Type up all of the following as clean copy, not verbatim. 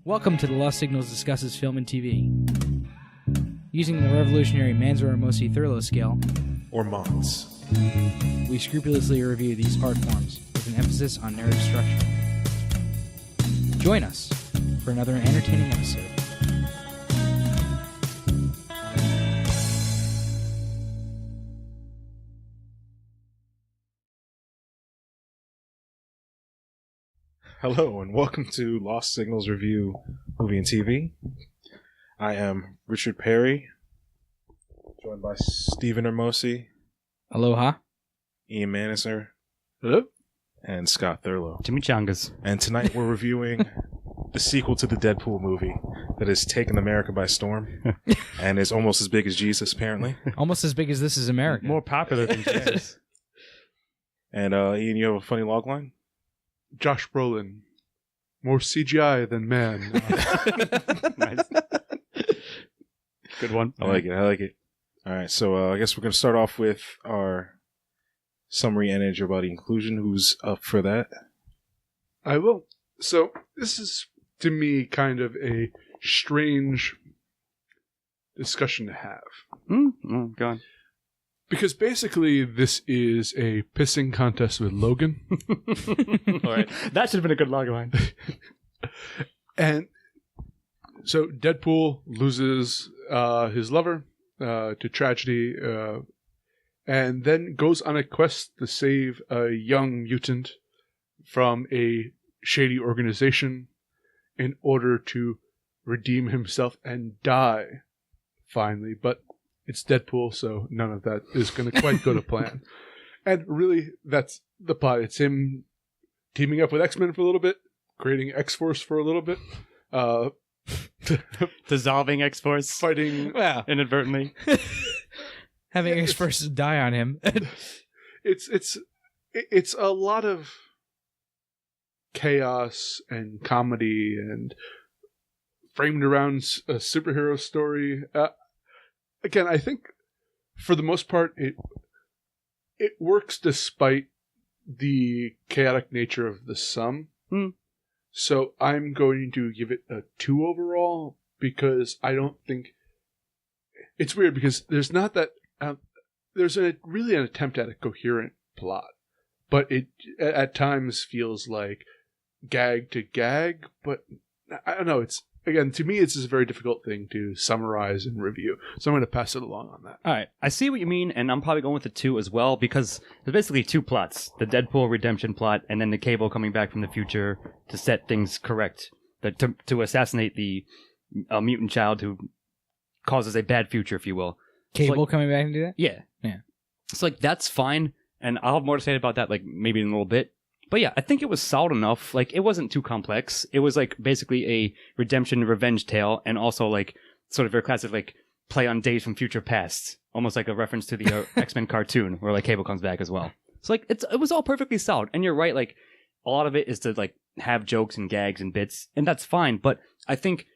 Welcome to the Lost Signals Discusses Film and TV. Using the revolutionary Manzo-Ramosi Thurlow scale, or Mons, we scrupulously review these art forms with an emphasis on narrative structure. Join us for another entertaining episode. Hello and welcome to Lost Signals Review Movie and TV. I am Richard Perry, joined by Stephen Ramosi, Aloha. Ian Maniser, Hello? and Scott Thurlow. Chimichangas. And tonight we're reviewing the sequel to the Deadpool movie that has taken America by storm and is almost as big as Jesus, apparently. Almost as big as This Is America. More popular than Jesus. And Ian, you have a funny logline? Josh Brolin. More CGI than man. Nice. Good one. I like it. All right, so I guess we're going to start off with our summary and interbody inclusion. Who's up for that? I will. So, this is, to me, kind of a strange discussion to have. Go on. Because basically, this is a pissing contest with Logan. All right. That should have been a good log line. And so, Deadpool loses his lover to tragedy, and then goes on a quest to save a young mutant from a shady organization in order to redeem himself and die, finally. But it's Deadpool, so none of that is going to quite go to plan. And really, that's the plot. It's him teaming up with X-Men for a little bit, creating X-Force for a little bit, Dissolving X-Force. fighting... Wow. Inadvertently. Having X-Force die on him. It's a lot of chaos and comedy and framed around a superhero story. Again, I think for the most part it works despite the chaotic nature of the sum. So I'm going to give it a 2 overall because I don't think it's weird because there's not that there's really an attempt at a coherent plot, but it at times feels like gag to gag. But I don't know. It's again, to me, it's just a very difficult thing to summarize and review. So I'm going to pass it along on that. All right. I see what you mean, and I'm probably going with the 2 as well, because there's basically 2 plots. The Deadpool redemption plot, and then the Cable coming back from the future to set things correct. To assassinate the mutant child who causes a bad future, if you will. Cable coming back and do that? Yeah. Yeah. It's like, that's fine, and I'll have more to say about that, like, maybe in a little bit. But yeah, I think it was solid enough. Like, it wasn't too complex. It was, like, basically a redemption revenge tale, and also, like, sort of your classic, like, play on Days from Future Past. Almost like a reference to the X-Men cartoon, where, like, Cable comes back as well. So, like, it was all perfectly solid. And you're right, like, a lot of it is to, like, have jokes and gags and bits, and that's fine. But I think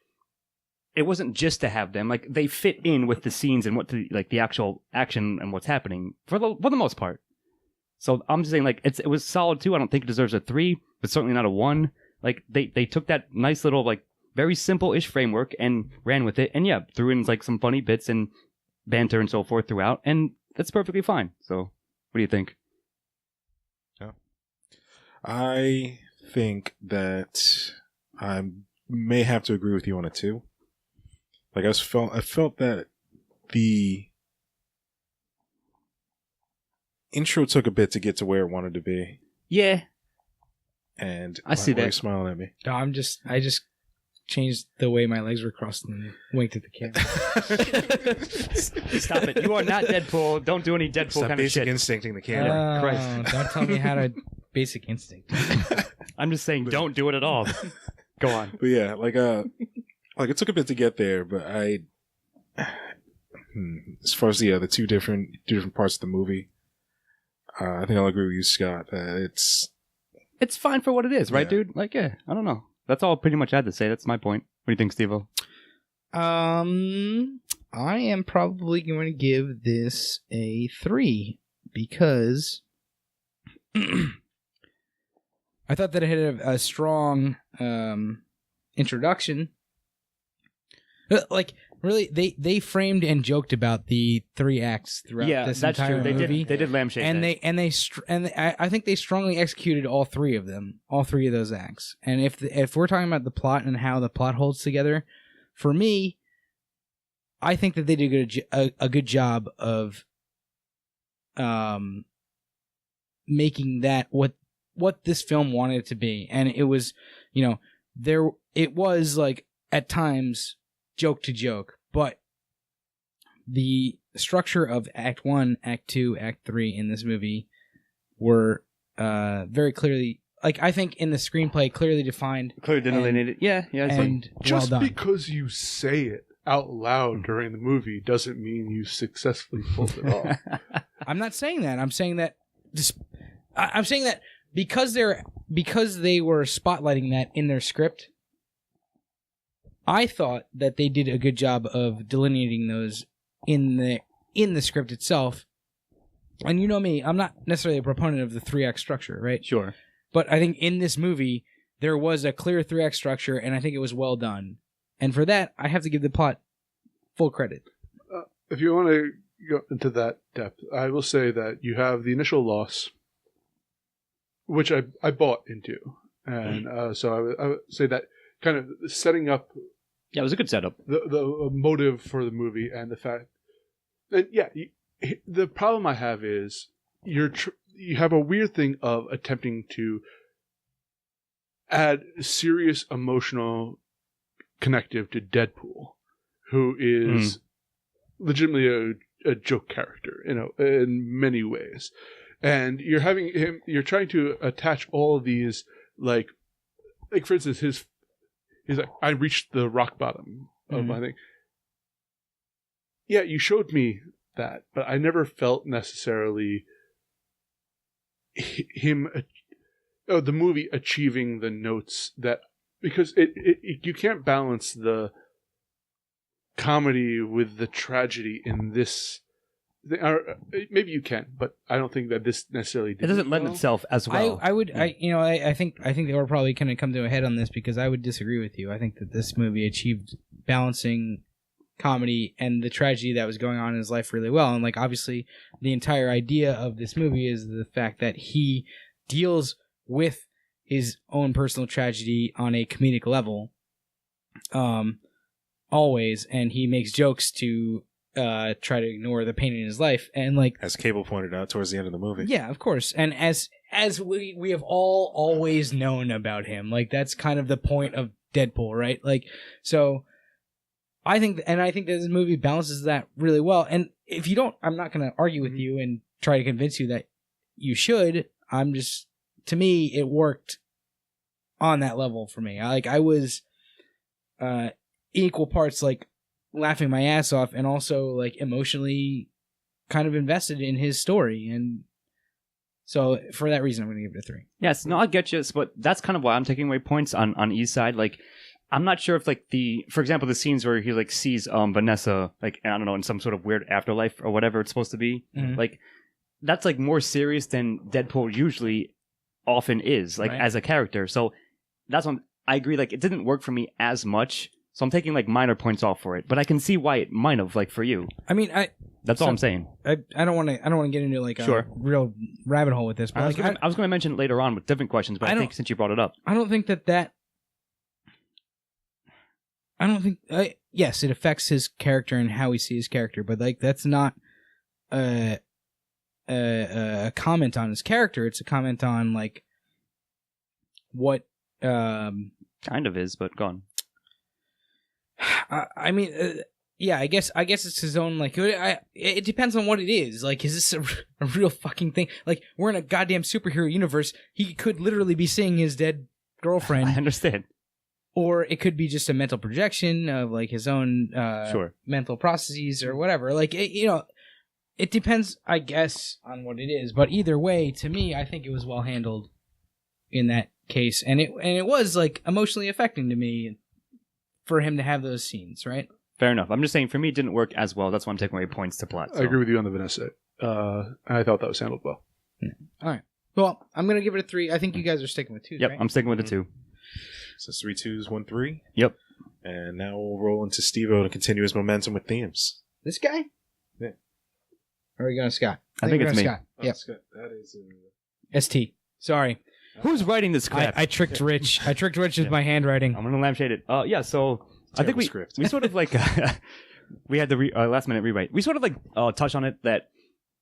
it wasn't just to have them. Like, they fit in with the scenes and the actual action and what's happening for the most part. So I'm just saying, like, it was solid too. I don't think it deserves a 3, but certainly not a 1. Like, they took that nice little, like, very simple-ish framework and ran with it, and yeah, threw in, like, some funny bits and banter and so forth throughout, and that's perfectly fine. So, what do you think? Yeah. I think that I may have to agree with you on a 2. Like, I felt that the intro took a bit to get to where it wanted to be. Yeah. And I see why are that. you smiling at me? No, I just changed the way my legs were crossed and winked at the camera. Stop it. You are not Deadpool. Don't do any Deadpool Stop kind of basic shit. instincting the camera. Christ. Don't tell me how to basic instinct. I'm just saying, don't do it at all. Go on. But yeah, like it took a bit to get there, but as far as the 2 different parts of the movie, I think I'll agree with you, Scott. It's fine for what it is, right, Yeah. dude? Like, yeah, I don't know. That's all pretty much I had to say. That's my point. What do you think, Steve-O? I am probably going to give this a 3 because I thought that it had a strong introduction. Like, really, they framed and joked about the 3 acts throughout this that's entire true. movie. They did lampshade And that. I think they strongly executed all 3 of them, all 3 of those acts. And if we're talking about the plot and how the plot holds together, for me, I think that they did a good job of making that what this film wanted it to be. And it was, it was like at times joke to joke, but the structure of Act 1, Act 2, Act 3 in this movie were very clearly, like, I think in the screenplay, clearly defined. Clearly delineated. Yeah. It's And Just well done. because you say it out loud during the movie doesn't mean you successfully pulled it off. I'm not saying that. I'm saying that I'm saying that because they were spotlighting that in their script, I thought that they did a good job of delineating those in the script itself. And you know me, I'm not necessarily a proponent of the 3-act structure, right? Sure. But I think in this movie, there was a clear 3-act structure, and I think it was well done. And for that, I have to give the plot full credit. If you want to go into that depth, I will say that you have the initial loss, which I bought into. And so I would say that kind of setting up Yeah, it was a good setup. the motive for the movie and the fact that, the problem I have is you have a weird thing of attempting to add serious emotional connective to Deadpool, who is legitimately a joke character, in many ways. And you're trying to attach all of these, like for instance, he's like, I reached the rock bottom of my thing. Yeah, you showed me that, but I never felt necessarily the movie achieving the notes that, because you can't balance the comedy with the tragedy in this. Or maybe you can, but I don't think that this necessarily did. It doesn't lend itself as well. I think they were probably going to come to a head on this because I would disagree with you. I think that this movie achieved balancing comedy and the tragedy that was going on in his life really well. And, like, obviously the entire idea of this movie is the fact that he deals with his own personal tragedy on a comedic level, always, and he makes jokes to try to ignore the pain in his life. And, like, as Cable pointed out towards the end of the movie. Yeah, of course. And as we have all always known about him, like, that's kind of the point of Deadpool, right? Like, so I think that this movie balances that really well. And if you don't, I'm not going to argue with you and try to convince you that you should. To me, it worked on that level for me. I was equal parts, like, laughing my ass off and also, like, emotionally kind of invested in his story. And so for that reason, I'm going to give it a 3. Yes, no, I get you, but that's kind of why I'm taking away points on E's side. Like, I'm not sure if, like, for example, the scenes where he, like, sees Vanessa, like, I don't know, in some sort of weird afterlife or whatever it's supposed to be, like, that's, like, more serious than Deadpool usually often is, like, as a character. So that's when I agree, like, it didn't work for me as much. So I'm taking, like, minor points off for it, but I can see why it might have, like, for you. I mean, that's all I'm saying. I don't want to get into, like, a real rabbit hole with this. But I was going to mention it later on with different questions, but I think since you brought it up, I don't think that. I don't think. Yes, it affects his character and how we see his character, but, like, that's not a comment on his character. It's a comment on, like, what. Kind of is, but go on. I mean, I guess it's his own, like, it depends on what it is. Like, is this a real fucking thing? Like, we're in a goddamn superhero universe. He could literally be seeing his dead girlfriend. I understand. Or it could be just a mental projection of, like, his own mental processes or whatever. Like, it depends, I guess, on what it is. But either way, to me, I think it was well handled in that case. And it was, like, emotionally affecting to me for him to have those scenes, right? Fair enough. I'm just saying, for me, it didn't work as well. That's why I'm taking away points to plot. So. I agree with you on the Vanessa. I thought that was handled well. All right. Well, I'm going to give it a 3. I think you guys are sticking with 2, Yep, right? I'm sticking with the 2. So 3 2s, 1 3. Yep. And now we'll roll into Steve-O to continue his momentum with themes. This guy? Yeah. Or are we going to Scott? I think we're it's going me. Scott. Yep. Scott, that is ST. Sorry. Who's writing this script? I tricked Rich. I tricked Rich with my handwriting. I'm going to lampshade it. Yeah, so I think script. we sort of like... we had the last-minute rewrite. We sort of like touched on it that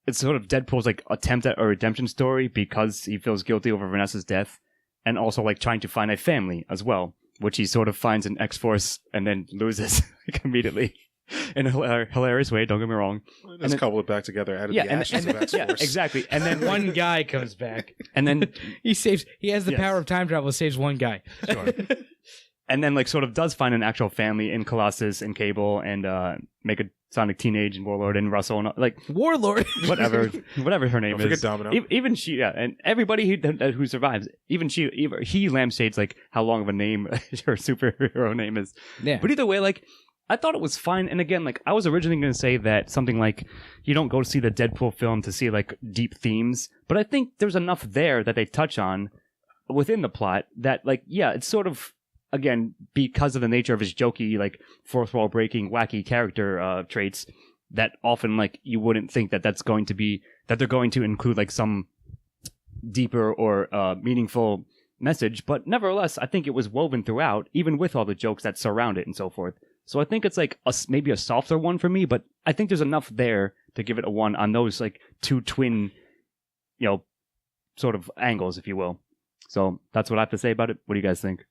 it's sort of Deadpool's like attempt at a redemption story because he feels guilty over Vanessa's death, and also like trying to find a family as well, which he sort of finds in X-Force and then loses like, immediately in a hilarious way. Don't get me wrong. Let's couple it back together out of the ashes of X-Force. Yeah, exactly. And then One guy comes back. and then He has the power of time travel, saves one guy. sure. And then like sort of does find an actual family in Colossus and Cable and make a Sonic Teenage and Warlord and Russell and like Warlord. whatever her name Don't forget is. Domino. Even she, yeah, and everybody who survives, even he lampshades like how long of a name her superhero name is. Yeah. But either way, like I thought it was fine. And again, like I was originally going to say that something like you don't go to see the Deadpool film to see like deep themes, but I think there's enough there that they touch on within the plot that like yeah, it's sort of. Again, because of the nature of his jokey, like fourth wall breaking, wacky character traits, that often like you wouldn't think that that's going to be that they're going to include like some deeper or meaningful message. But nevertheless, I think it was woven throughout, even with all the jokes that surround it and so forth. So I think it's like maybe a softer one for me, but I think there's enough there to give it a 1 on those like 2 twin, sort of angles, if you will. So that's what I have to say about it. What do you guys think?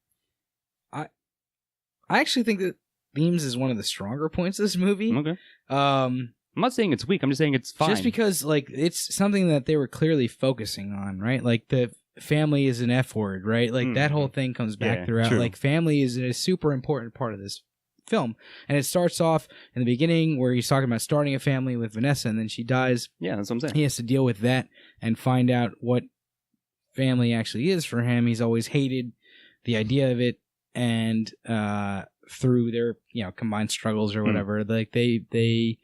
I actually think that themes is one of the stronger points of this movie. Okay. I'm not saying it's weak. I'm just saying it's fine. Just because, like, it's something that they were clearly focusing on, right? Like, the family is an F word, right? Like, that whole thing comes back throughout. True. Like, family is a super important part of this film. And it starts off in the beginning where he's talking about starting a family with Vanessa, and then she dies. Yeah, that's what I'm saying. He has to deal with that and find out what family actually is for him. He's always hated the idea of it. And through their combined struggles or whatever, like they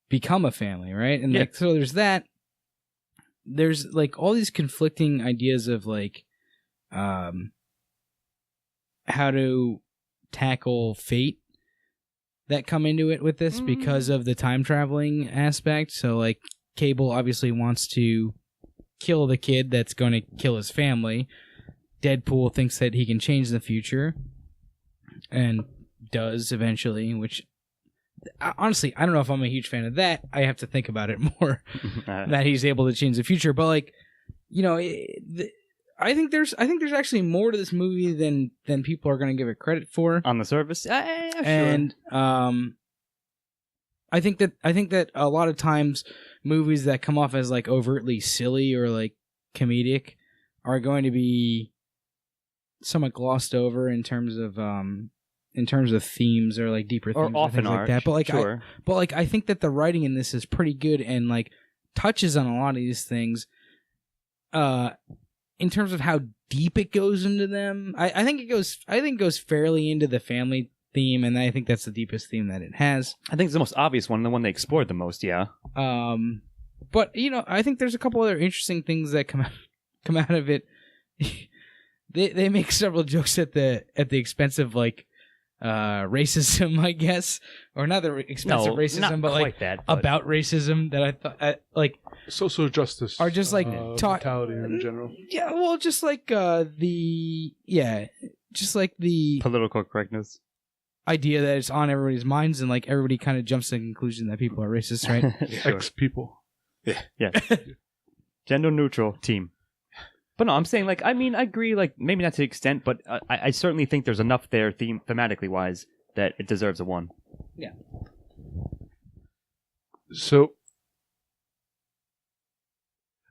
become a family, right? And like so, there's that. There's like all these conflicting ideas of like how to tackle fate that come into it with this because of the time traveling aspect. So like Cable obviously wants to kill the kid that's going to kill his family. Deadpool thinks that he can change the future and does eventually, which honestly, I don't know if I'm a huge fan of that. I have to think about it more that he's able to change the future. But like, I think there's actually more to this movie than people are going to give it credit for on the surface. Sure. And I think that a lot of times movies that come off as like overtly silly or like comedic are going to be somewhat glossed over in terms of themes or like deeper themes or often like that. But like, sure. I think that the writing in this is pretty good and like touches on a lot of these things. In terms of how deep it goes into them, I think it goes fairly into the family theme, and I think that's the deepest theme that it has. I think it's the most obvious one, the one they explored the most. Yeah. But I think there's a couple other interesting things that come out of it. They make several jokes at the expense of like racism, I guess, or not the expense of racism, not but quite like that, but... about racism that I thought like social justice, or just like mentality in general. Yeah, well, just like the political correctness idea that it's on everybody's minds, and like everybody kind of jumps to the conclusion that people are racist, right? Sure. Ex people. Yeah. Gender neutral team. But no, I'm saying, like, I mean, I agree, like, maybe not to the extent, but I certainly think there's enough there, thematically wise, that it deserves a 1. Yeah. So,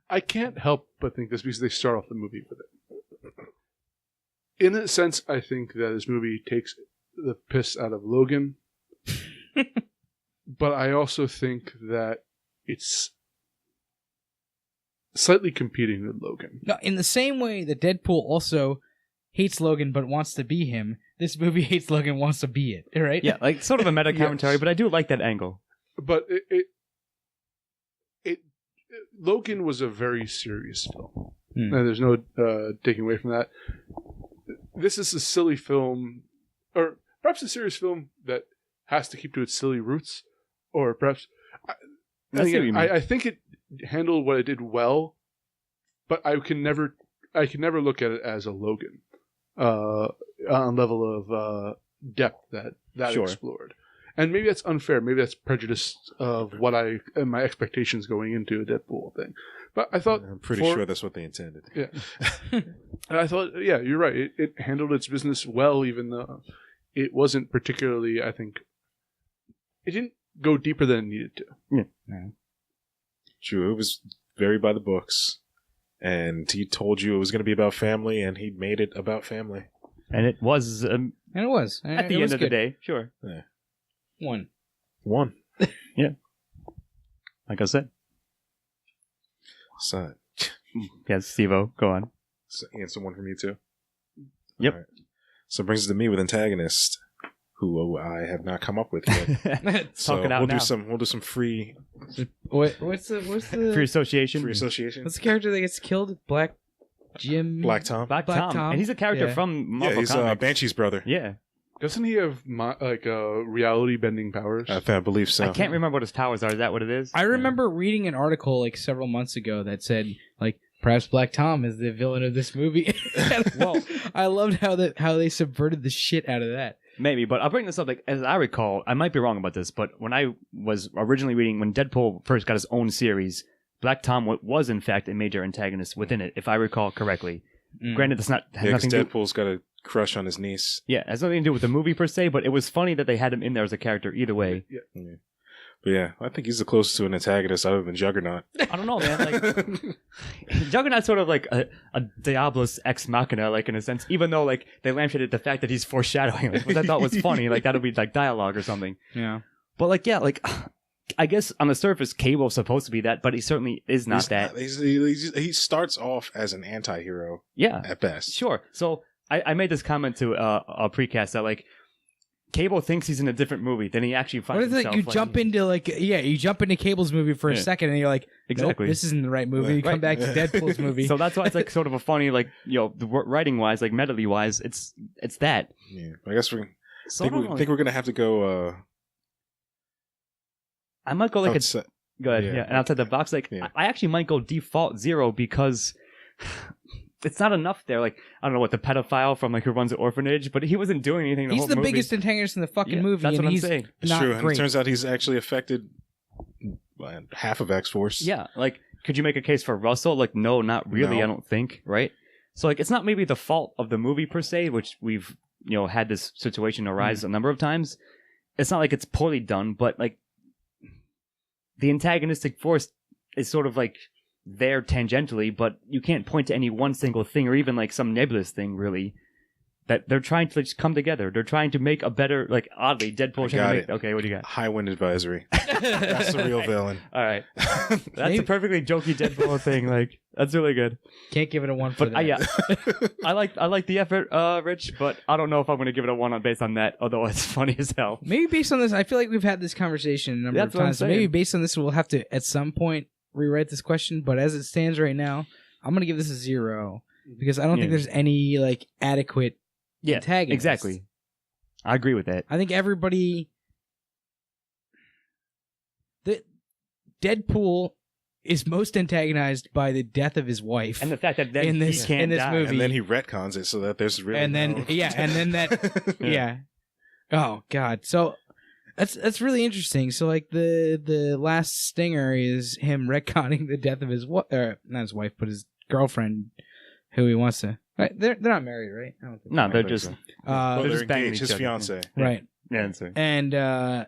I can't help but think this because they start off the movie with it. In a sense, I think that this movie takes the piss out of Logan, but I also think that it's slightly competing with Logan. No, in the same way that Deadpool also hates Logan but wants to be him, this movie hates Logan, wants to be it, right? Yeah, like sort of a meta commentary, but I do like that angle. But Logan was a very serious film. No, there's no taking away from that. This is a silly film, or perhaps a serious film that has to keep to its silly roots, or perhaps I think it handled what it did well, but I can never look at it as a Logan on level of depth that Sure. explored. And maybe that's unfair. Maybe that's prejudice of what my expectations going into a Deadpool thing. But I thought I'm pretty sure that's what they intended. Yeah. And I thought, yeah, you're right. It handled its business well, even though it wasn't particularly, I think, it didn't go deeper than it needed to. Yeah. True, it was very by the books, and he told you it was going to be about family, and he made it about family. And it was And it was. at the end of the day, sure. Yeah. One. Yeah. Like I said. So, Yes, Steve-O, go on. answer one from you too. Yep. All right. So it brings it to me with antagonist, who I have not come up with yet. So Talk it out now. we'll do some free What's the Free association. free association. what's the character that gets killed? Black Jim. Black Tom. Black Black Tom. Tom. And he's a character Yeah. from Yeah, Marvel he's Comics. Banshee's brother. Yeah. Doesn't he have reality bending powers? I believe so. I can't remember what his powers are. Is that what it is? I remember reading an article like several months ago that said like perhaps Black Tom is the villain of this movie. Well, I loved how they subverted the shit out of that. Maybe, but I'll bring this up. Like, as I recall, I might be wrong about this, but when I was originally reading, when Deadpool first got his own series, Black Tom was in fact a major antagonist within it, if I recall correctly. Granted, that's not has Yeah, because nothing to do. Deadpool's got a crush on his niece. Yeah, it has nothing to do with the movie per se, but it was funny that they had him in there as a character either way. Yeah. But yeah, I think he's the closest to an antagonist other than Juggernaut. I don't know, man. Like, Juggernaut's sort of like a Diablos ex machina, like in a sense. Even though like they lampshaded the fact that he's foreshadowing, like, which I thought was funny. Like that'll be like dialogue or something. Yeah. But like, yeah, like I guess on the surface, Cable's supposed to be that, but he certainly is not He's that. He starts off as an anti-hero Yeah, at best. sure. So I made this comment to a precast that like Cable thinks he's in a different movie, then he actually finds What is it? himself. You jump into you jump into Cable's movie for a Yeah. second, and you're like, Exactly. nope, this isn't the right movie. You come Right. back to Deadpool's movie. So that's why it's like sort of a funny, like, you know, writing wise, like medley wise, it's that. Yeah, I guess we So I don't know, think we're gonna have to go. I might go like outside- go ahead, yeah. yeah, and outside the box, like Yeah. I actually might go default 0 because it's not enough there. Like I don't know what the pedophile from like who runs the orphanage, but he wasn't doing anything. He's whole the movie. biggest antagonist in the fucking Yeah, movie, that's and what I'm he's saying. It's not true, and great. it turns out he's actually affected half of X-Force. Yeah, like could you make a case for Russell? Like no, not really. No. I don't think. Right. So like it's not maybe the fault of the movie per se, which we've had this situation arise a number of times. It's not like it's poorly done, but like the antagonistic force is sort of like there tangentially, but you can't point to any one single thing or even like some nebulous thing really that they're trying to just come together. They're trying to make a better, like oddly, Deadpool. Got it. Okay, what do you got? High Wind Advisory. That's the real villain. All right, that's Maybe- a perfectly jokey Deadpool thing. Like that's really good. Can't give it a 1 for But that. yeah, I like the effort, Rich. But I don't know if I'm going to give it a 1 based on that. Although it's funny as hell. Maybe based on this, I feel like we've had this conversation a number That's of what I'm times. So maybe saying. based on this, we'll have to at some point rewrite this question. But as it stands right now, I'm gonna give this a 0 because I don't think Yeah. there's any like adequate Yeah, antagonist. exactly. I agree with that. I think everybody. The Deadpool is most antagonized by the death of his wife, And the fact that then In this- he can't in this die. movie. And then he retcons it so that there's really and then no... and then that yeah. Oh God. So that's really interesting. So like the last stinger is him retconning the death of his not his wife, but his girlfriend, who he wants to. Right? They're not married, right? I don't think. No, I they're think just so. Uh, Well, they're they're just banging engaged. each His other. fiance. right. yeah, that's right. And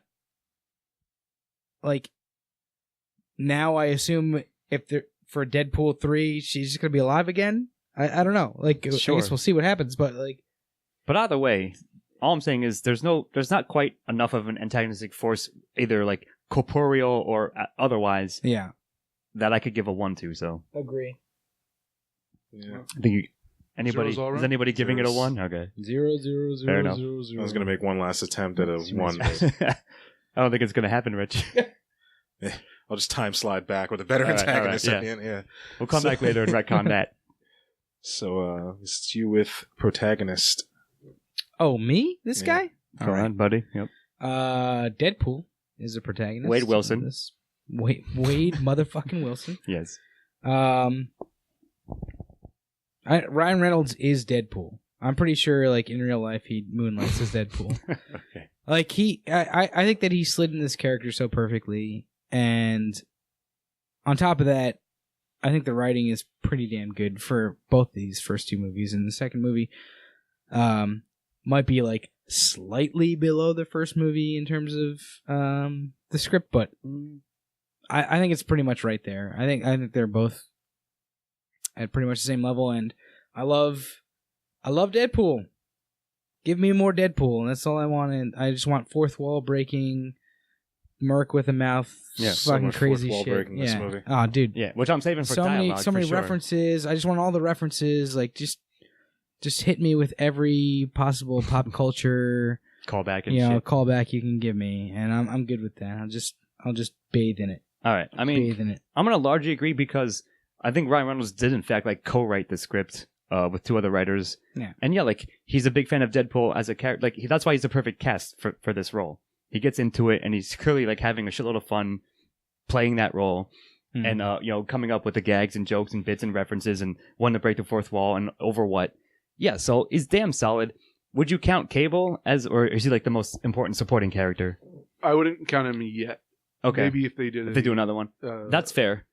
like now, I assume if they're for Deadpool 3, she's just gonna be alive again. I don't know. Like Sure. I guess we'll see what happens. But like But either way, all I'm saying is there's not quite enough of an antagonistic force, either like corporeal or otherwise, yeah, that I could give a 1 to. So agree. Yeah. I think Anybody? Zeros all Is around? anybody giving it a Zeros. 1? Okay. 0, 0, 0, Fair enough. 0, I 0. was going to make one last attempt at a one. I don't think it's going to happen, Rich. I'll just time slide back with a better All right, antagonist all right, at the end. Yeah. We'll come back later and retcon that. So it's you with protagonist. Oh, me? This Yeah. guy? Go on, buddy. Yep. Deadpool is the protagonist. Wade Wilson. of this. Wade motherfucking Wilson. Yes. Ryan Reynolds is Deadpool. I'm pretty sure, like, in real life, he moonlights as Deadpool. Okay. Like, I think that he slid in this character so perfectly, and on top of that, I think the writing is pretty damn good for both these first two movies, and the second movie might be, like, slightly below the first movie in terms of the script, but I think it's pretty much right there. I think they're both at pretty much the same level, and I love Deadpool. Give me more Deadpool, and that's all I want. And I just want fourth wall breaking, Merc with a mouth, So fucking much crazy fourth wall shit. breaking in this movie. Oh, dude, Yeah, which I'm saving for so dialogue. many for sure. references. I just want all the references. Like just hit me with every possible pop culture, Callback and shit. shit. Callback you can give me, and I'm good with that. I'll just bathe in it. All right. I mean, Bathe in it. I'm gonna largely agree because I think Ryan Reynolds did in fact like co-write the script with two other writers. Yeah. And yeah, like he's a big fan of Deadpool as a character. Like that's why he's the perfect cast for this role. He gets into it and he's clearly like having a shitload of fun playing that role. Mhm. And coming up with the gags and jokes and bits and references and wanting to break the fourth wall and over what. Yeah, so he's damn solid. Would you count Cable as, or is he like the most important supporting character? I wouldn't count him yet. Okay. Maybe if they did. If they do another one. That's fair.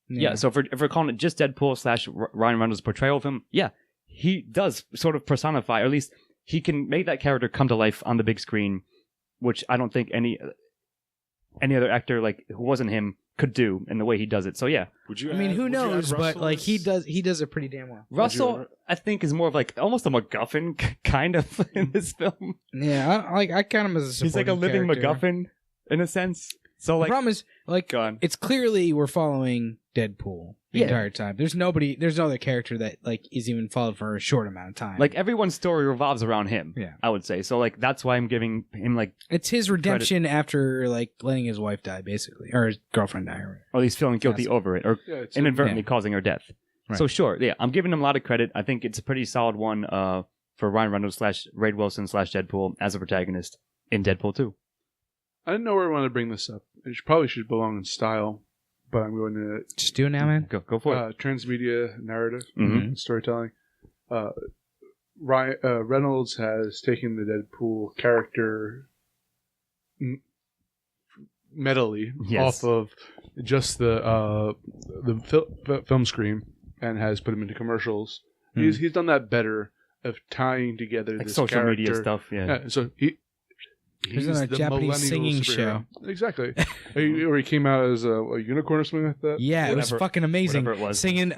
Yeah, so if we're calling it just Deadpool / Ryan Reynolds' portrayal of him, yeah, he does sort of personify, or at least he can make that character come to life on the big screen, which I don't think any other actor like who wasn't him could do in the way he does it. So yeah, Would you? I mean, who would you add knows? But Russell like he as- does it pretty damn well. Russell I think is more of like almost a MacGuffin kind of in this film. Yeah, I count him as a He's like a supporting living character. MacGuffin in a sense. So The like, problem is, like, gone. it's clearly we're following Deadpool the Yeah. entire time. There's no other character that like is even followed for a short amount of time. Like everyone's story revolves around him. Yeah. I would say. So like that's why I'm giving him like, it's his redemption after like letting his wife die, basically, or his girlfriend die. Or or at least feeling guilty Yes. over it, or Yeah, it's inadvertently Yeah. causing her death. Right. So sure, yeah, I'm giving him a lot of credit. I think it's a pretty solid one for Ryan Reynolds / Wade Wilson / Deadpool as a protagonist in Deadpool 2. I didn't know where I wanted to bring this up. It probably should belong in style, but I'm going to just do it now, man. Go for it. transmedia narrative Mhm. storytelling. Reynolds has taken the Deadpool character metally Yes. off of just the film screen and has put him into commercials. Mhm. He's done that better of tying together Like this social character. media stuff. Yeah. Yeah, so He's in a the Japanese millennial singing superhero. Exactly. Or he came out as a unicorn or something like that. Yeah, it was Whatever- fucking amazing. whatever it was. Singing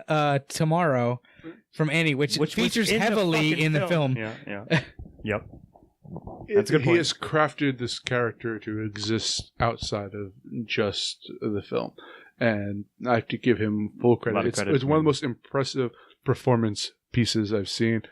Tomorrow from Annie, which was features in the heavily fucking in the film. Yeah. Yep. That's a good He point. has crafted this character to exist outside of just the film, and I have to give him full A lot credit. of credit, It's one of yeah. the most impressive performance pieces I've seen.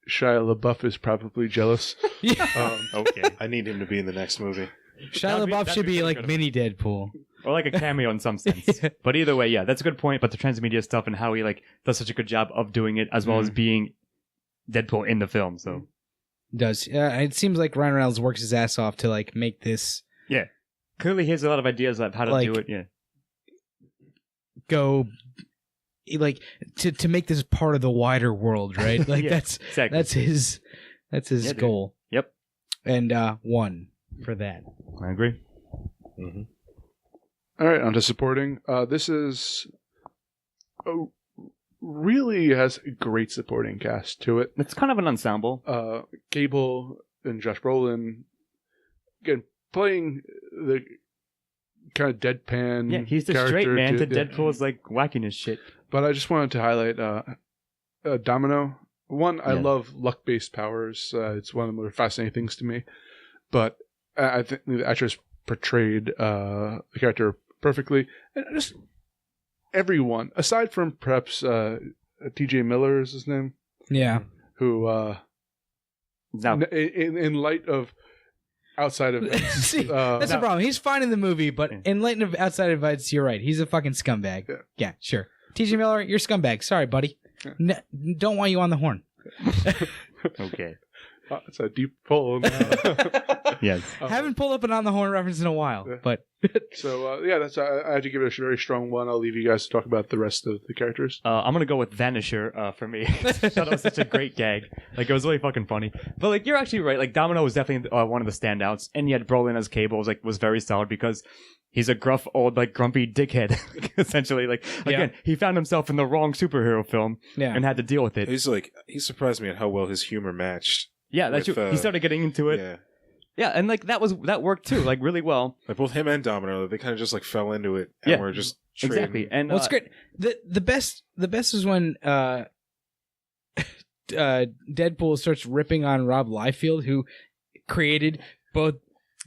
Shia LaBeouf is probably jealous. Yeah. Okay. I need him to be in the next movie. Shia That'd be- LaBeouf that'd should be be pretty like good. mini Deadpool. Or like a cameo in some sense. But either way, yeah, that's a good point. But the transmedia stuff and how he like does such a good job of doing it, as well as being Deadpool in the film. So Does it seems like Ryan Reynolds works his ass off to like make this clearly, he has a lot of ideas of how to Like- do it. Yeah. go like to make this part of the wider world, right? Like Yeah, exactly. that's his Yeah, dude. goal. Yep. And one for that. I agree. Mm-hmm. All right, on to supporting. This is really has a great supporting cast to it. It's kind of an ensemble. Cable and Josh Brolin, again, playing the kind of deadpan. Yeah, he's the straight character man to yeah. Deadpool's like whacking shit. But I just wanted to highlight Domino. One, I Yeah. love luck-based powers. It's one of the more fascinating things to me. But I think the actress portrayed the character perfectly. And just everyone, aside from perhaps T.J. Miller is his name. Yeah. who Now, in light of outside events, See, that's the problem. He's fine in the movie, but in light of outside events, you're right. He's a fucking scumbag. Yeah, sure. T.J. Miller, you're a scumbag. Sorry, buddy. Don't want you on the horn. okay. It's a deep pull. Yes. Haven't pulled up an on the horn reference in a while, but So that's I had to give it a very strong one. I'll leave you guys to talk about the rest of the characters. I'm gonna go with Vanisher for me. I thought that was such a great gag. Like it was really fucking funny. But like you're actually right. Like Domino was definitely one of the standouts, and yet Brolin as Cable was very solid because he's a gruff old like grumpy dickhead. Essentially, like again, he found himself in the wrong superhero film and had to deal with it. He surprised me at how well his humor matched. Yeah, that's true. He started getting into it. Yeah, and like that worked too, like really well. Like both him and Domino, they kind of just like fell into it and were just trading. Exactly. And it's great. The best is when Deadpool starts ripping on Rob Liefeld, who created both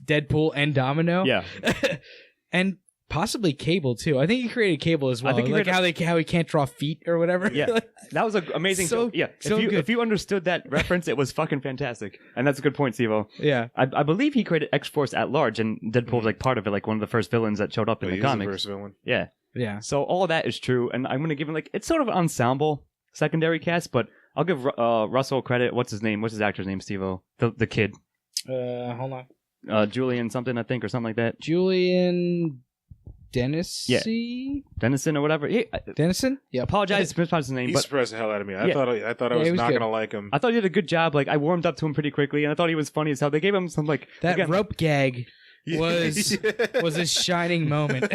Deadpool and Domino. Yeah. And possibly Cable too. I think he created Cable as well. I think like how he can't draw feet or whatever. Yeah, that was an amazing. Yeah, if you understood that reference, it was fucking fantastic. And that's a good point, Stevo. Yeah, I believe he created X-Force at large, and Deadpool was like part of it, like one of the first villains that showed up in the comics. The first villain. Yeah, yeah. So all of that is true, and I'm gonna give him like it's sort of an ensemble secondary cast, but I'll give Russell credit. What's his name? What's his actor's name? Stevo, the kid. Hold on. Julian something, I think, or something like that. Julian Dennison? Yeah. Dennison or whatever. Yeah. Dennison? Yeah. Apologize for mispronouncing his name. He surprised the hell out of me. I thought I was not going to like him. I thought he did a good job. Like I warmed up to him pretty quickly, and I thought he was funny as hell. They gave him some like that rope gag was a shining moment.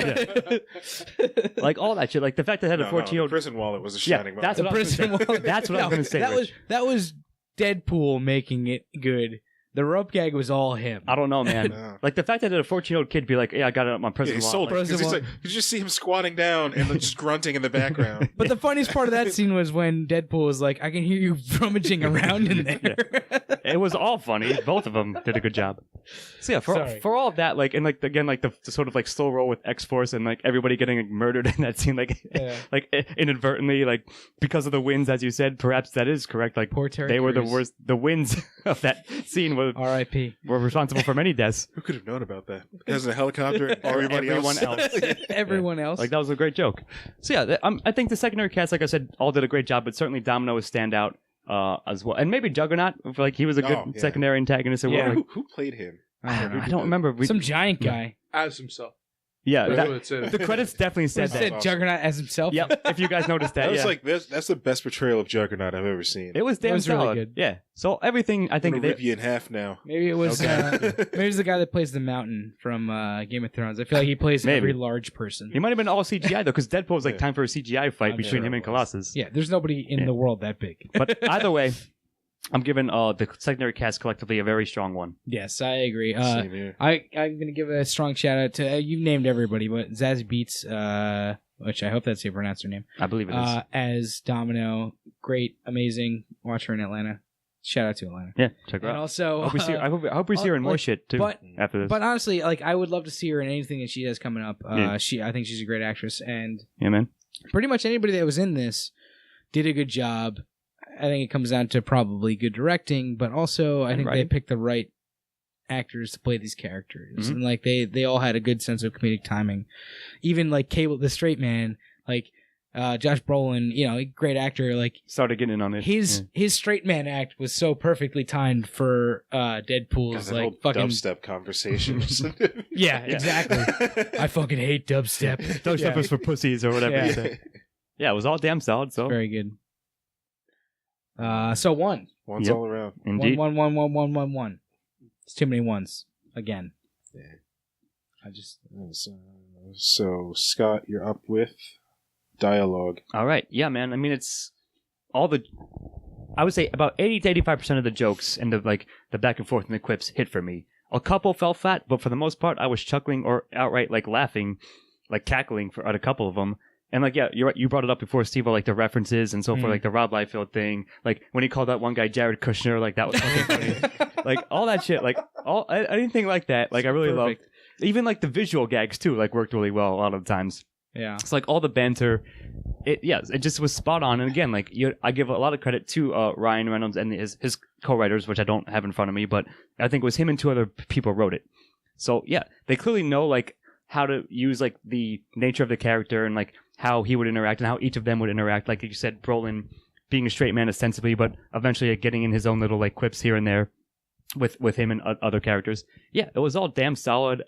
Like all that shit. Like the fact that it had a 14-year-old prison wallet was a shining moment. That's what I was going to say. That was Deadpool making it good. The rope gag was all him. I don't know, man. Like the fact that a 14-year-old kid be like, "Yeah, I got it on my prison wallet." Like, you just see him squatting down and then just grunting in the background. But the funniest part of that scene was when Deadpool was like, "I can hear you rummaging around in there." Yeah. It was all funny. Both of them did a good job. So yeah, for all of that, like and like again, like the sort of like slow roll with X-Force and like everybody getting like, murdered in that scene, like like inadvertently, like because of the winds, as you said, perhaps that is correct. Like poor Terry they were the Crews. worst. The winds of that scene were R.I.P. were responsible for many deaths. Who could have known about that? As a helicopter, and everyone else. Everyone else. Like that was a great joke. So yeah, I think the secondary cast, like I said, all did a great job, but certainly Domino was standout as well, and maybe Juggernaut. Like he was a good secondary antagonist. Yeah. Who played him? I don't remember. Some giant guy as himself. Yeah, the credits definitely said that. Said Juggernaut as himself. Yep, if you guys noticed that. That was like this. That's the best portrayal of Juggernaut I've ever seen. It was damn solid. Really good. Yeah. So everything I think I'm gonna rip you in half now. Maybe it was. Maybe it's the guy that plays the Mountain from Game of Thrones. I feel like he plays every large person. He might have been all CGI though, because Deadpool was like time for a CGI fight between him and Colossus. Yeah, there's nobody in the world that big. But either way, I'm giving the secondary cast collectively a very strong one. Yes, I agree. Same here. I'm going to give a strong shout out to you named everybody, but Zazie Beetz, which I hope that's how you pronounce her name. I believe it is. As Domino, great, amazing. Watch her in Atlanta. Shout out to Atlanta. Yeah, check her out. And also, I hope we see her in more shit too after this. But honestly, like I would love to see her in anything that she has coming up. I think she's a great actress, and yeah, man. Pretty much anybody that was in this did a good job. I think it comes down to probably good directing, but also I think they picked the right actors to play these characters, and like they all had a good sense of comedic timing. Even like Cable, the straight man, like Josh Brolin, great actor. Like started getting in on it. His straight man act was so perfectly timed for Deadpool's like fucking dubstep conversations. Yeah, exactly. I fucking hate dubstep. Dubstep is for pussies or whatever you say. Yeah, it was all damn solid. So very good. So one's all around. Indeed. One. It's too many ones again. Yeah. So Scott, you're up with dialogue. All right. Yeah, man. I mean, it's all I would say about 80 to 85% of the jokes and the back and forth and the quips hit for me. A couple fell flat, but for the most part, I was chuckling or outright like laughing, like cackling at a couple of them. And like, yeah, you're right. You brought it up before, Steve, like the references and so forth, like the Rob Liefeld thing. Like when he called that one guy Jared Kushner, like that was fucking funny. Like all that shit, like anything like that. Like I really loved. Even like the visual gags too, like worked really well a lot of the times. Yeah. It's like all the banter. It just was spot on. And again, like I give a lot of credit to Ryan Reynolds and his co-writers, which I don't have in front of me, but I think it was him and 2 other people wrote it. So yeah, they clearly know like how to use like the nature of the character and like how he would interact and how each of them would interact. Like you said, Brolin being a straight man ostensibly, but eventually getting in his own little like quips here and there with him and other characters. Yeah, it was all damn solid.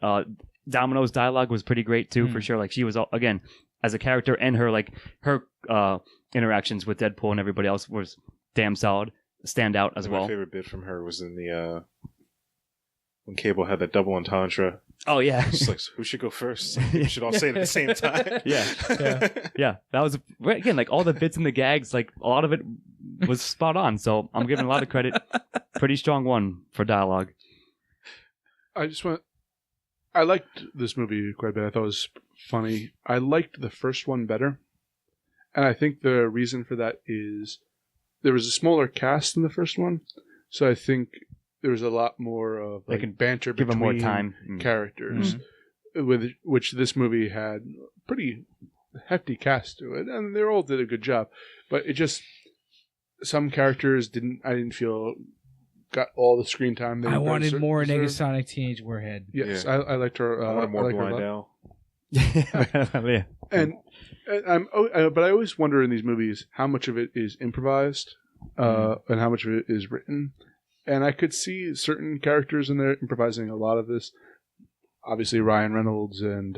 Domino's dialogue was pretty great too, for sure. Like she was again as a character, and her interactions with Deadpool and everybody else was damn solid. Stand out as well. My favorite bit from her was in the when Cable had that double entendre. Oh yeah, It's like, who should go first? We should all say it at the same time. Yeah. That was again like all the bits and the gags. Like a lot of it was spot on. So I'm giving a lot of credit. Pretty strong one for dialogue. I liked this movie quite a bit. I thought it was funny. I liked the first one better. And I think the reason for that is there was a smaller cast in the first one. So I think there was a lot more of They can banter give between them more time. characters, with which this movie had pretty hefty cast to it. And they all did a good job. But it just, some characters I didn't feel got all the screen time. I wanted more Negasonic Teenage Warhead. Yes, Yeah. I liked her. I wanted more I liked her a Blind lot. Al. Yeah. And but I always wonder in these movies how much of it is improvised and how much of it is written. And I could see certain characters in there improvising a lot of this. Obviously, Ryan Reynolds and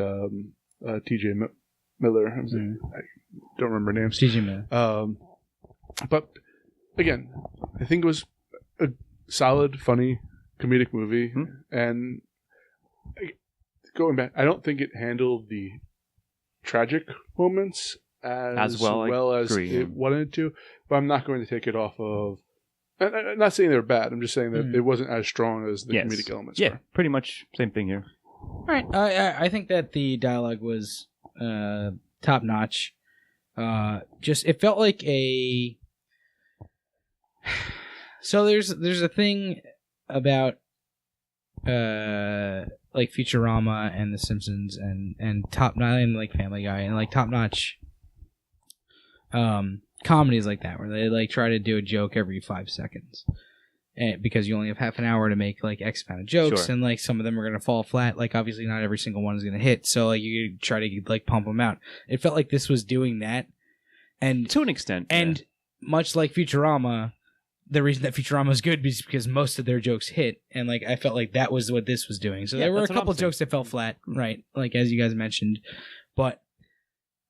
T.J. Miller. I don't remember names. T.J. Miller. But again, I think it was a solid, funny, comedic movie. And going back, I don't think it handled the tragic moments as well as it wanted to. But I'm not going to take it off of. I'm not saying they're bad. I'm just saying that it wasn't as strong as the comedic elements were. Yeah, pretty much same thing here. All right. I think that the dialogue was top notch. Just it felt like a. So there's a thing about like Futurama and The Simpsons and top and like Family Guy and like top notch comedies like that where they like try to do a joke every 5 seconds. And because you only have half an hour to make like X amount of jokes, and like some of them are gonna fall flat. Like obviously not every single one is gonna hit, so like you try to like pump them out. It felt like this was doing that, and to an extent, and much like Futurama, the reason that Futurama is good is because most of their jokes hit, and like I felt like that was what this was doing. So there were a couple jokes that fell flat, right? Like as you guys mentioned, but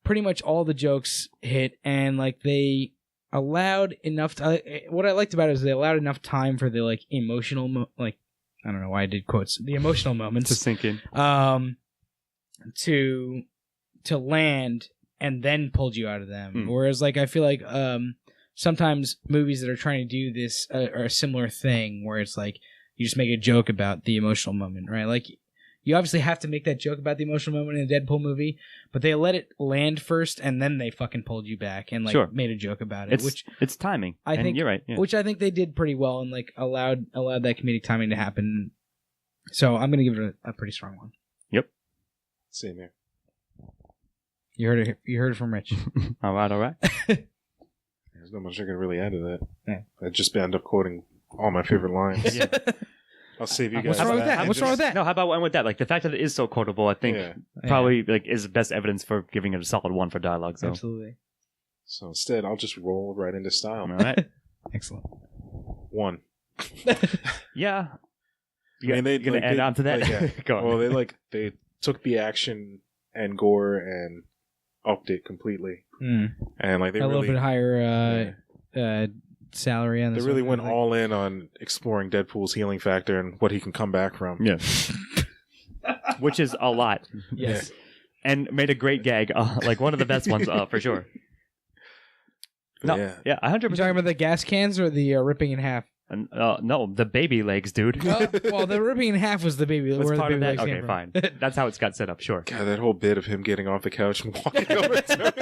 pretty much all the jokes hit, and like they allowed enough. What I liked about it is they allowed enough time for the like emotional, like I don't know why I did quotes, the emotional moments to sink in, to land, and then pulled you out of them. Whereas like I feel like sometimes movies that are trying to do this are a similar thing where it's like you just make a joke about the emotional moment, right? Like you obviously have to make that joke about the emotional moment in a Deadpool movie, but they let it land first and then they fucking pulled you back and like made a joke about it. It's timing. I think you're right. Yeah. Which I think they did pretty well and like allowed that comedic timing to happen. So I'm gonna give it a pretty strong one. Yep. Same here. You heard it from Rich. All right. There's not much I can really add to that. Yeah. I'd just end up quoting all my favorite lines. Yeah. I'll save you guys. What's wrong with that? What's wrong with that? No, how about one with that? Like the fact that it is so quotable, I think probably like is best evidence for giving it a solid 1 for dialogue. So. Absolutely. So instead, I'll just roll right into style. All right. Excellent. 1. Yeah. You're gonna add on to that? Like, Go on. Well, they took the action and gore and upped it completely. And like they a really, little bit higher salary on this. They really went all in on exploring Deadpool's healing factor and what he can come back from. Yeah. Which is a lot. Yes. And made a great gag. Like one of the best ones for sure. No, yeah, 100%. You talking about the gas cans or the ripping in half? No, the baby legs, dude. Well, the ripping in half was the baby. Was where part the baby of that? legs Okay, came fine. from. That's how it's got set up. Sure. God, that whole bit of him getting off the couch and walking over to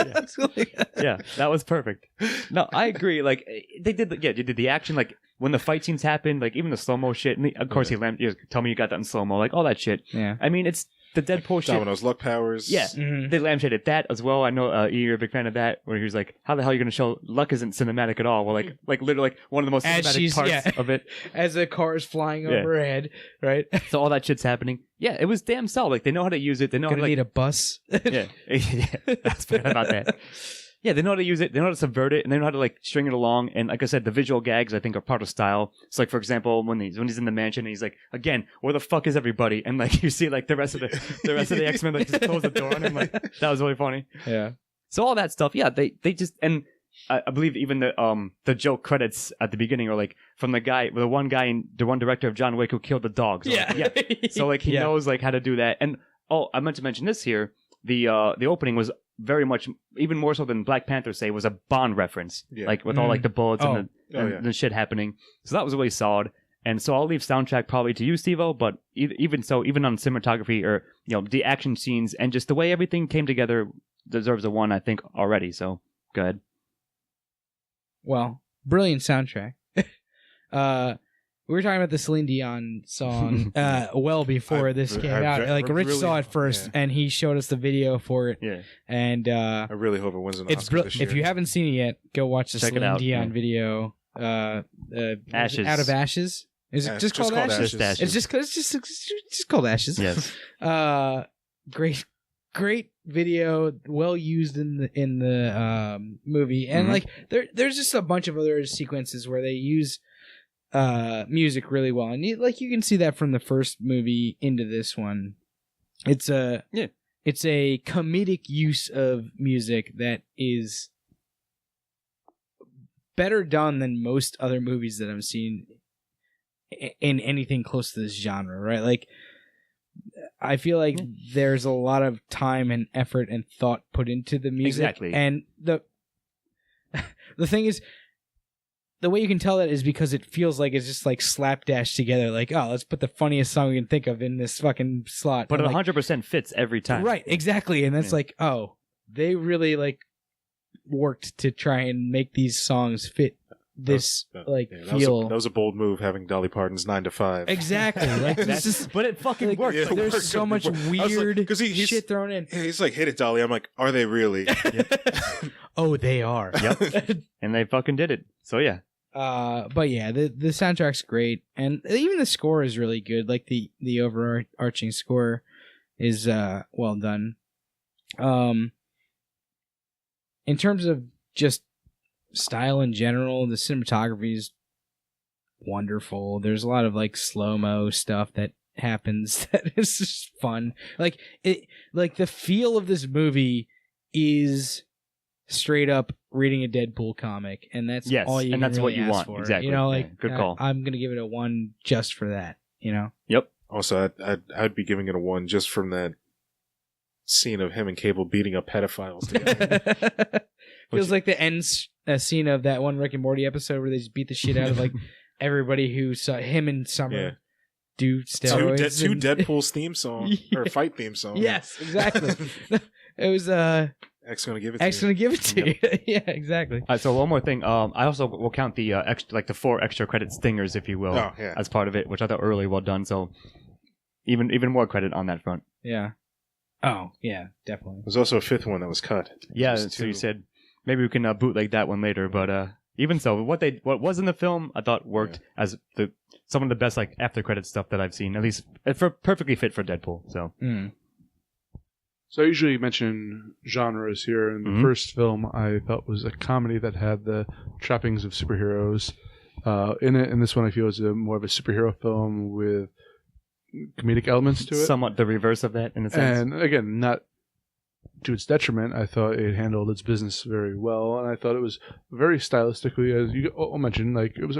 him. Yeah, that was perfect. No, I agree. Like they did the action. Like when the fight scenes happened, like even the slow mo shit. And of course, he tell me you got that in slow mo. Like all that shit. Yeah. I mean, it's the Deadpool shit. Domino's luck powers. Yeah, Mhm. they lampshaded that as well. I know you're a big fan of that, where he was like, "How the hell are you going to show luck isn't cinematic at all?" Well, like literally, like one of the most As cinematic she's- parts yeah. of it. As the car is flying Yeah. overhead, right? So all that shit's happening. Yeah, it was damn solid. Like they know how to use it. They know Gonna how to need a bus. yeah, that's bad about that. Yeah, they know how to use it. They know how to subvert it, and they know how to like string it along. And like I said, the visual gags I think are part of style. It's like, for example, when he's in the mansion, and he's like, again, where the fuck is everybody? And like you see like the rest of the X-Men like just close the door on him. Like that was really funny. Yeah. So all that stuff, yeah, they just and I believe even the joke credits at the beginning are like from the one director of John Wick who killed the dog. So, Yeah. yeah. So like he Yeah. knows like how to do that. And I meant to mention this here. The opening was very much, even more so than Black Panther say, was a Bond reference. Yeah. Like with all like the bullets and yeah. the shit happening. So that was really solid. And so I'll leave soundtrack probably to you, Steve-O, but even so, even on cinematography or the action scenes and just the way everything came together deserves a 1, I think, already. So go ahead. Well, brilliant soundtrack. We were talking about the Celine Dion song well before this came out. Like Rich really- saw it first, yeah. and he showed us the video for it. Yeah. And I really hope it wins an it's Oscar this year. if you haven't seen it yet, go watch the Check it Celine out, Dion yeah. video. Ashes. Out of Ashes. Is it just called Ashes? Just Ashes. It's just called Ashes. Yes. Great video, well used in the movie, and Mhm. like there's just a bunch of other sequences where they use music really well, and you can see that from the first movie into this one. It's a comedic use of music that is better done than most other movies that I've seen in anything close to this genre, right? Like, I feel like there's a lot of time and effort and thought put into the music. Exactly. And the thing is, the way you can tell that is because it feels like it's just like slapdash together. Like, oh, let's put the funniest song we can think of in this fucking slot. But it And, like, 100% fits every time. right, exactly. And that's Yeah. like, oh, they really like worked to try and make these songs fit this like that feel. was a bold move, having Dolly Parton's 9 to 5. Exactly. Like, this is, But it fucking like, worked. Yeah, it there's worked. so much I was like- weird 'cause he's- shit thrown in. Yeah, he's like, hit it, Dolly. I'm like, are they really? Oh, they are. Yep. And they fucking did it. So yeah. But yeah, the soundtrack's great, and even the score is really good. Like the overarching score is well done. In terms of just style in general, the cinematography is wonderful. There's a lot of like slow-mo stuff that happens that is just fun. Like the feel of this movie is straight up reading a Deadpool comic, and that's Yes, all you and can that's really what you ask want. for. Exactly. You know, like Yeah, good call. I'm gonna give it a 1 just for that. You know. Yep. Also, I'd be giving it a 1 just from that scene of him and Cable beating up pedophiles together. Feels like the end scene of that one Rick and Morty episode where they just beat the shit out of like everybody who saw him and Summer Yeah. do steroids. Two and- Deadpool theme song or fight theme song. Yes, exactly. It was X gonna give it. X to you. gonna give it to you. Yeah, exactly. So one more thing. I also will count the extra, like the 4 extra credit stingers, if you will, Oh yeah. as part of it, which I thought were really well done. So even more credit on that front. Yeah. Oh yeah, definitely. There's also a 5th one that was cut. Yeah. Just So you 2. said maybe we can bootleg that one later, but even so, what was in the film, I thought worked as some of the best like after credit stuff that I've seen. At least for perfectly fit for Deadpool. So So I usually mention genres here, and the Mhm. first film I thought was a comedy that had the trappings of superheroes in it, and this one I feel is more of a superhero film with comedic elements to it. somewhat the reverse of that in a sense. And again, not to its detriment, I thought it handled its business very well, and I thought it was very stylistically, as you all mentioned, like it was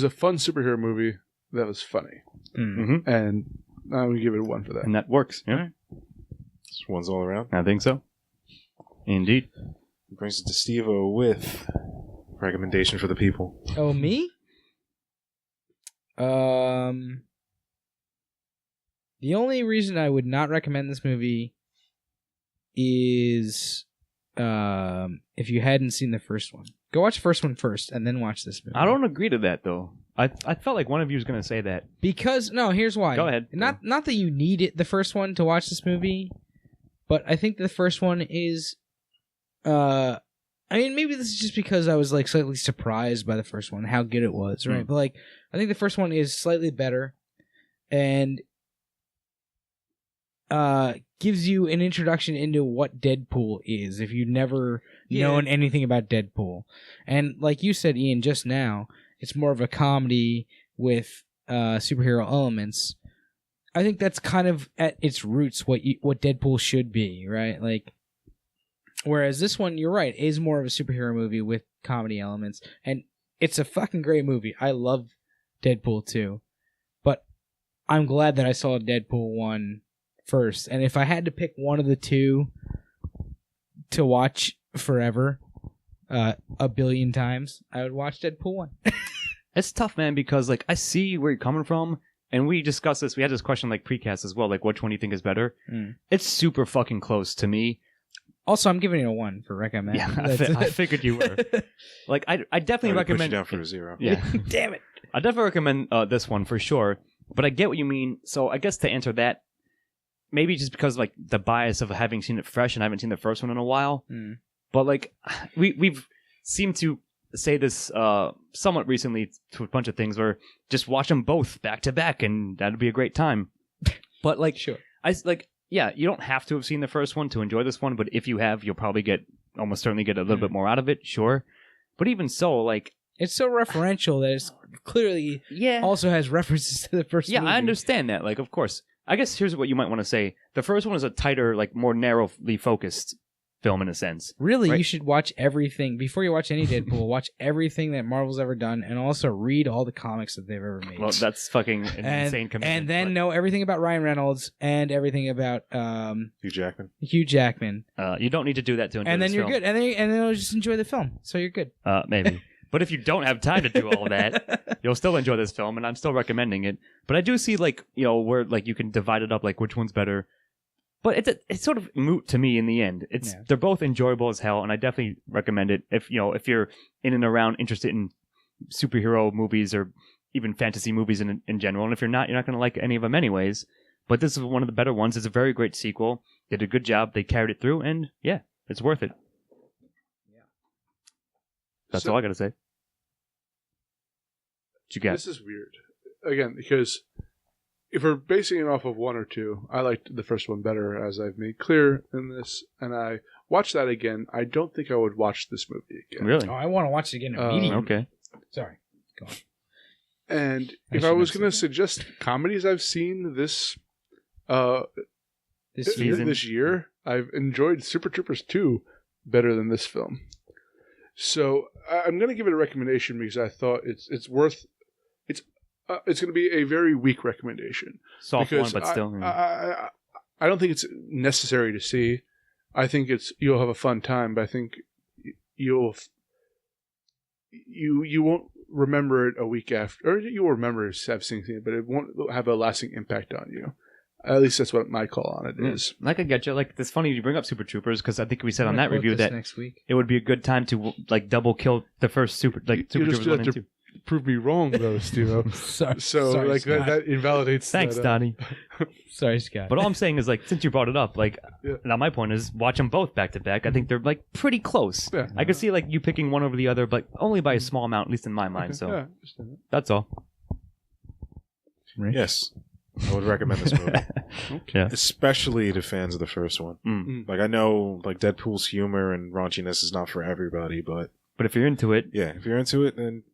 a fun superhero movie that was funny, Mhm. and I would give it a 1 for that. And that works. Yeah. This one's all around. I think so. Indeed. Brings it to Steve-O with recommendation for the people. Oh, me? The only reason I would not recommend this movie is if you hadn't seen the first one. Go watch the first one first, and then watch this movie. I don't agree to that though. I felt like one of you was going to say that. Because no, here's why. Go ahead. Not that you need it, the first one to watch this movie, but I think the first one is. I mean, maybe this is just because I was like slightly surprised by the first one, how good it was, right? But like, I think the first one is slightly better, and gives you an introduction into what Deadpool is if you've never known anything about Deadpool. And like you said, Ian, just now, it's more of a comedy with superhero elements. I think that's kind of at its roots what Deadpool should be, right? Like, whereas this one, you're right, is more of a superhero movie with comedy elements, and it's a fucking great movie. I love Deadpool 2, but I'm glad that I saw Deadpool 1 first, and if I had to pick one of the two to watch forever, a billion times, I would watch Deadpool 1. It's tough, man, because like I see where you're coming from, and we discussed this. We had this question like precast as well, like which one do you think is better? It's super fucking close to me. Also, I'm giving it a 1 for recommend. Yeah, I figured you were. Like, I definitely recommend. Push it down for a 0. Yeah, damn it. I definitely recommend this one for sure. But I get what you mean. So I guess to answer that, maybe just because like the bias of having seen it fresh and I haven't seen the first one in a while. But like we've seemed to say this somewhat recently to a bunch of things where just watch them both back to back and that'd be a great time. But like, sure, yeah, you don't have to have seen the first one to enjoy this one, but if you have, you'll probably almost certainly get a little bit more out of it, sure. But even so, like... It's so referential that it's clearly also has references to the first movie. I understand that, like, of course. I guess here's what you might want to say. The first one is a tighter, like, more narrowly focused film in a sense. Really, right? You should watch everything. Before you watch any Deadpool, watch everything that Marvel's ever done, and also read all the comics that they've ever made. Well, that's fucking insane commitment. And then know everything about Ryan Reynolds and everything about Hugh Jackman. You don't need to do that to enjoy and then this you're film. good. And then you'll just enjoy the film. So you're good. Maybe. But if you don't have time to do all that, you'll still enjoy this film, and I'm still recommending it. But I do see, like, you know, where like you can divide it up, like which one's better. But it's sort of moot to me in the end. They're both enjoyable as hell, and I definitely recommend it if you're in and around interested in superhero movies or even fantasy movies in general. And if you're not going to like any of them anyways. But this is one of the better ones. It's a very great sequel. They did a good job. They carried it through, and yeah, it's worth it. Yeah, that's all I got to say. What you got? This is weird again because. If we're basing it off of 1 or 2, I liked the first one better, as I've made clear in this, and I watched that again. I don't think I would watch this movie again. Really? Oh, I want to watch it again immediately. Okay. Sorry. Go on. And if I was going to suggest comedies I've seen this year, I've enjoyed Super Troopers 2 better than this film. So I'm going to give it a recommendation because I thought it's worth. It's going to be a very weak recommendation. Soft one, but still. I don't think it's necessary to see. I think you'll have a fun time, but I think you won't remember it a week after, or you'll remember have seen it, but it won't have a lasting impact on you. At least that's what my call on it is. I could get you. Like, it's funny you bring up Super Troopers because I think we said on that review that next week. It would be a good time to like double kill the first Super Troopers 1 and 2. Prove me wrong, though, Steve. Sorry, like that invalidates. Thanks, Donnie. Sorry, Scott. But all I'm saying is, like, since you brought it up, like, now my point is, watch them both back to back. I think they're like pretty close. Yeah. I could see like you picking one over the other, but only by a small amount, at least in my mind. So that's all. Right? Yes, I would recommend this movie. Yeah. Especially to fans of the first one. Like, I know, like, Deadpool's humor and raunchiness is not for everybody, but if you're into it, if you're into it, then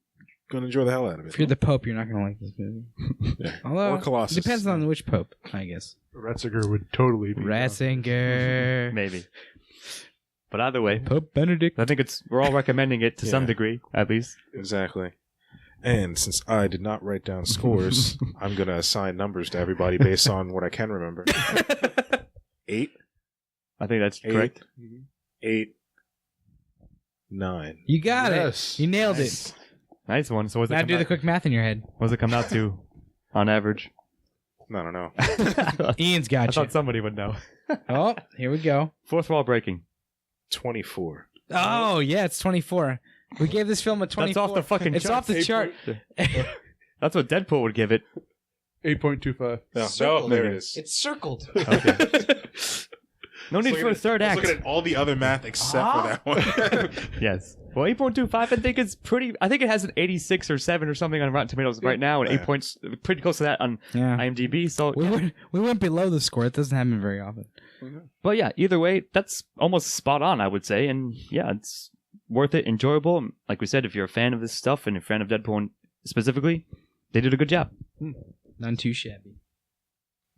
gonna enjoy the hell out of it. If you're the Pope, you're not gonna like this movie. Yeah. Although, or Colossus. It depends on which Pope, I guess. Ratzinger would totally be. Ratzinger. Maybe. But either way, Pope Benedict. I think we're all recommending it to some degree, at least. Exactly. And since I did not write down scores, I'm gonna assign numbers to everybody based on what I can remember. 8. I think that's correct. 8. 9. You got it. You nailed it. Nice one. So now do the quick math in your head. What does it come out to on average? I don't know. Ian's got I thought somebody would know. Oh, here we go. Fourth wall breaking. 24. Oh, yeah, it's 24. We gave this film a 24. That's off the fucking It's chart. off the chart. That's what Deadpool would give it. 8.25. No, there it is. It's circled. Okay. No need for a third act. Looking at all the other math except for that one. Yes. Well, 8.25, I think it's pretty. I think it has an 86 or 7 or something on Rotten Tomatoes right now, and 8 points, pretty close to that on Yeah. IMDb. So We went below the score. It doesn't happen very often. But yeah, either way, that's almost spot on, I would say. And yeah, it's worth it, enjoyable. Like we said, if you're a fan of this stuff and a fan of Deadpool specifically, they did a good job. None too shabby.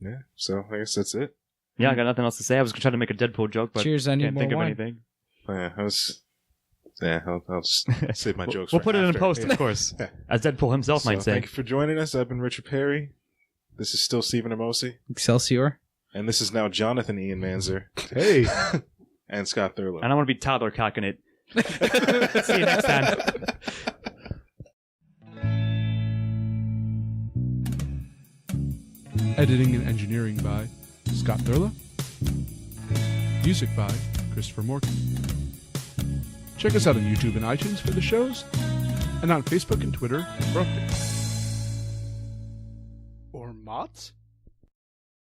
Yeah, so I guess that's it. Yeah, I got nothing else to say. I was trying to make a Deadpool joke, but Cheers, I need can't more think of wine. anything. I'll just save my jokes. We'll for put it in after. post, Yeah. of course, Yeah. as Deadpool himself So might say. thank you for joining us. I've been Richard Perry. This is still Stephen Amosi. Excelsior. And this is now Jonathan Ian Manzer Hey. and Scott Thurlow. And I want to be toddler cocking it. See you next time. Editing and engineering by Scott Thurlow. Music by Christopher Morgan. Check us out on YouTube and iTunes for the shows, and on Facebook and Twitter for updates. Or mods?